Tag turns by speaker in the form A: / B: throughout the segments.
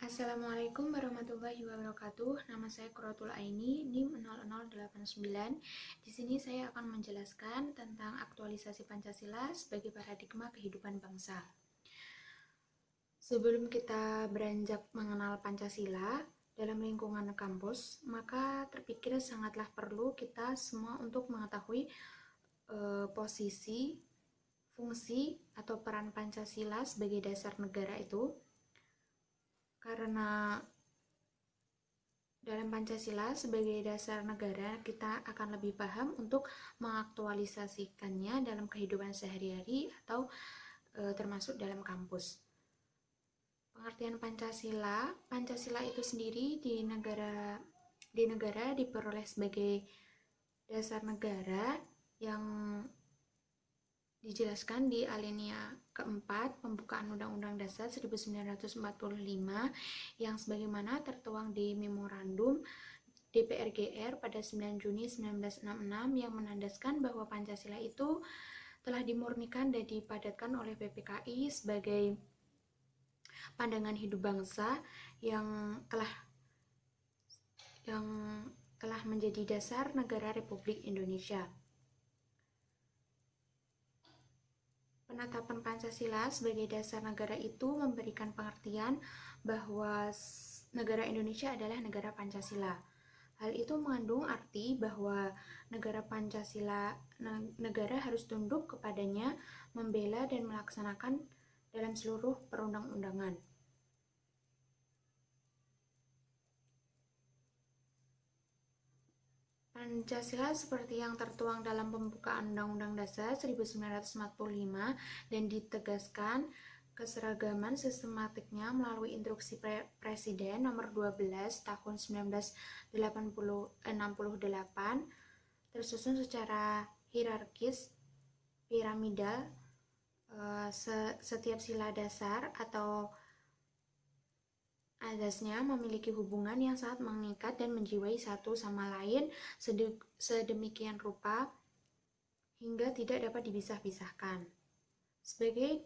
A: Assalamualaikum warahmatullahi wabarakatuh. Nama saya Quratul Aini, NIM 0089. Di sini saya akan menjelaskan tentang aktualisasi Pancasila sebagai paradigma kehidupan bangsa. Sebelum kita beranjak mengenal Pancasila dalam lingkungan kampus, maka terpikir sangatlah perlu kita semua untuk mengetahui posisi, fungsi, atau peran Pancasila sebagai dasar negara itu. Karena dalam Pancasila sebagai dasar negara, kita akan lebih paham untuk mengaktualisasikannya dalam kehidupan sehari-hari atau termasuk dalam kampus. Pengertian Pancasila itu sendiri di negara diperoleh sebagai dasar negara yang dijelaskan di alinea keempat pembukaan Undang-Undang Dasar 1945 yang sebagaimana tertuang di Memorandum DPR-GR pada 9 Juni 1966 yang menandaskan bahwa Pancasila itu telah dimurnikan dan dipadatkan oleh PPKI sebagai pandangan hidup bangsa yang telah menjadi dasar negara Republik Indonesia. Penetapan Pancasila sebagai dasar negara itu memberikan pengertian bahwa negara Indonesia adalah negara Pancasila. Hal itu mengandung arti bahwa negara harus tunduk kepadanya, membela dan melaksanakan dalam seluruh perundang-undangan. Pancasila seperti yang tertuang dalam pembukaan Undang-Undang Dasar 1945 dan ditegaskan keseragaman sistematiknya melalui Instruksi Presiden nomor 12 tahun 1968 tersusun secara hierarkis piramidal. Setiap sila dasar atau azasnya memiliki hubungan yang sangat mengikat dan menjiwai satu sama lain sedemikian rupa hingga tidak dapat dipisah-pisahkan. Sebagai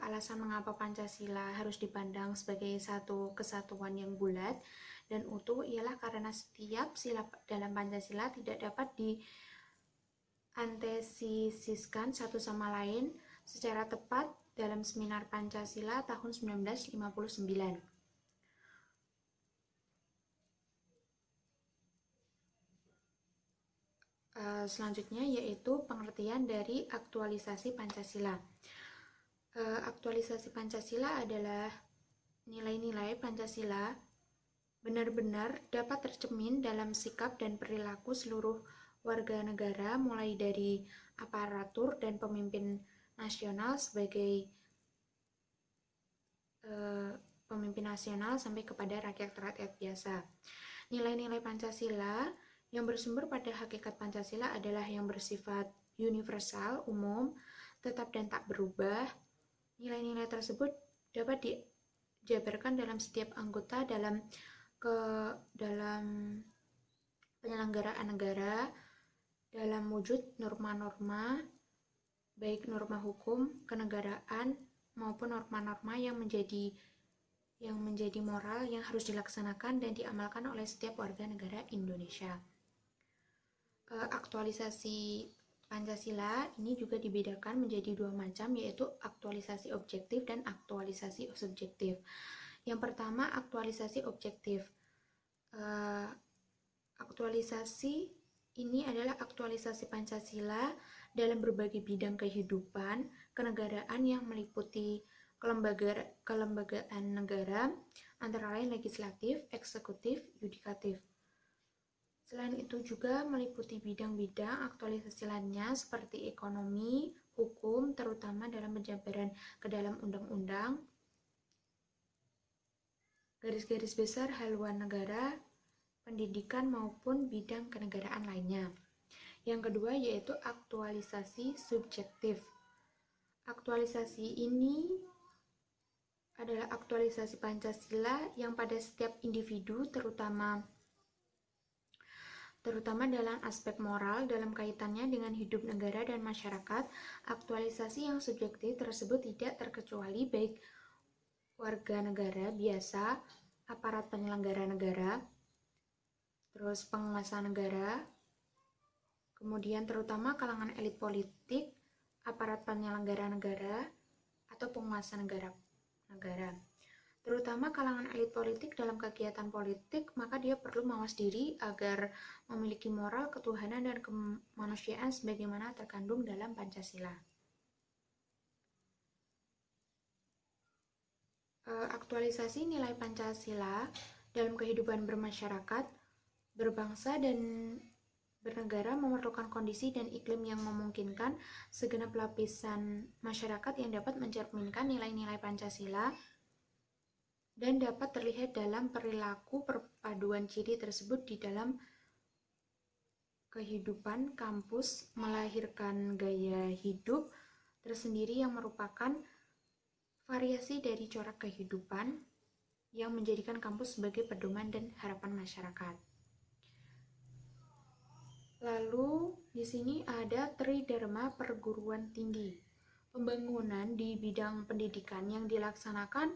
A: alasan mengapa Pancasila harus dipandang sebagai satu kesatuan yang bulat dan utuh ialah karena setiap sila dalam Pancasila tidak dapat diantesisiskan satu sama lain secara tepat dalam Seminar Pancasila tahun 1959. Selanjutnya yaitu pengertian dari aktualisasi Pancasila. Aktualisasi Pancasila adalah nilai-nilai Pancasila benar-benar dapat tercermin dalam sikap dan perilaku seluruh warga negara, mulai dari aparatur dan pemimpin nasional sebagai pemimpin nasional sampai kepada rakyat-rakyat biasa. Nilai-nilai Pancasila yang bersumber pada hakikat Pancasila adalah yang bersifat universal, umum, tetap dan tak berubah. Nilai-nilai tersebut dapat dijabarkan dalam setiap anggota dalam penyelenggaraan negara, dalam wujud norma-norma, baik norma hukum, kenegaraan, maupun norma-norma yang menjadi moral yang harus dilaksanakan dan diamalkan oleh setiap warga negara Indonesia. Aktualisasi Pancasila ini juga dibedakan menjadi dua macam, yaitu aktualisasi objektif dan aktualisasi subjektif. Yang pertama, aktualisasi objektif. Aktualisasi ini adalah aktualisasi Pancasila dalam berbagai bidang kehidupan kenegaraan yang meliputi kelembagaan negara, antara lain legislatif, eksekutif, yudikatif. Selain itu juga meliputi bidang-bidang aktualisasi lainnya seperti ekonomi, hukum, terutama dalam penjabaran ke dalam undang-undang, garis-garis besar haluan negara, pendidikan maupun bidang kenegaraan lainnya. Yang kedua yaitu aktualisasi subjektif. Aktualisasi ini adalah aktualisasi Pancasila yang pada setiap individu terutama dalam aspek moral dalam kaitannya dengan hidup negara dan masyarakat. Aktualisasi yang subjektif tersebut tidak terkecuali baik warga negara biasa, aparat penyelenggara negara, terus penguasa negara, kemudian terutama kalangan elit politik, aparat penyelenggara negara, atau penguasa negara. Terutama kalangan elit politik dalam kegiatan politik, maka dia perlu mawas diri agar memiliki moral, ketuhanan, dan kemanusiaan sebagaimana terkandung dalam Pancasila. Aktualisasi nilai Pancasila dalam kehidupan bermasyarakat, berbangsa, dan bernegara memerlukan kondisi dan iklim yang memungkinkan segenap lapisan masyarakat yang dapat mencerminkan nilai-nilai Pancasila dan dapat terlihat dalam perilaku perpaduan ciri tersebut di dalam kehidupan kampus, melahirkan gaya hidup tersendiri yang merupakan variasi dari corak kehidupan yang menjadikan kampus sebagai pedoman dan harapan masyarakat. Lalu di sini ada Tridharma Perguruan Tinggi. Pembangunan di bidang pendidikan yang dilaksanakan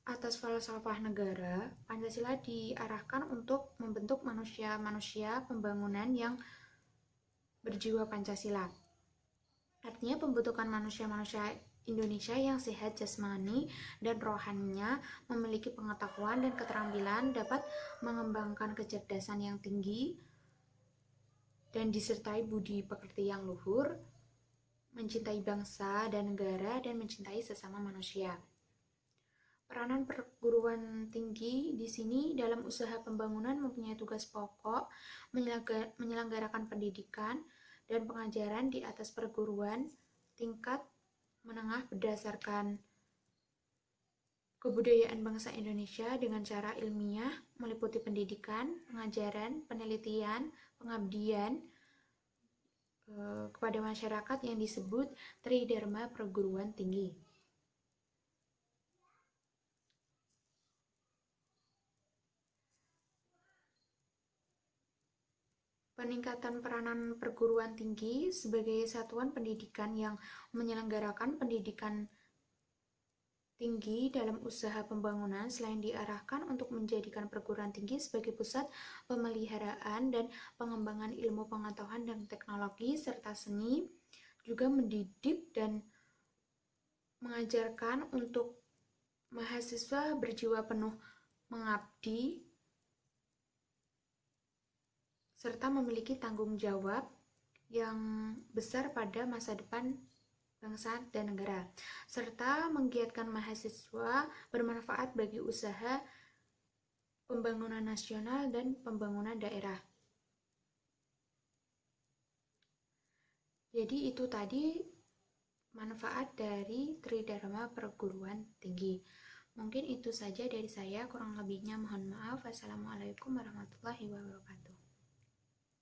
A: atas falsafah negara, Pancasila diarahkan untuk membentuk manusia-manusia pembangunan yang berjiwa Pancasila. Artinya pembentukan manusia-manusia Indonesia yang sehat jasmani dan rohaninya, memiliki pengetahuan dan keterampilan, dapat mengembangkan kecerdasan yang tinggi, dan disertai budi pekerti yang luhur, mencintai bangsa dan negara, dan mencintai sesama manusia. Peranan perguruan tinggi di sini dalam usaha pembangunan mempunyai tugas pokok menyelenggarakan pendidikan dan pengajaran di atas perguruan tingkat menengah berdasarkan kebudayaan bangsa Indonesia dengan cara ilmiah, meliputi pendidikan, pengajaran, penelitian, pengabdian kepada masyarakat yang disebut Tridharma Perguruan Tinggi. Peningkatan peranan perguruan tinggi sebagai satuan pendidikan yang menyelenggarakan pendidikan tinggi dalam usaha pembangunan selain diarahkan untuk menjadikan perguruan tinggi sebagai pusat pemeliharaan dan pengembangan ilmu pengetahuan dan teknologi serta seni, juga mendidik dan mengajarkan untuk mahasiswa berjiwa penuh mengabdi serta memiliki tanggung jawab yang besar pada masa depan bangsa dan negara, serta menggiatkan mahasiswa bermanfaat bagi usaha pembangunan nasional dan pembangunan daerah. Jadi itu tadi manfaat dari Tridharma Perguruan Tinggi. Mungkin itu saja dari saya, kurang lebihnya mohon maaf. Wassalamualaikum warahmatullahi wabarakatuh.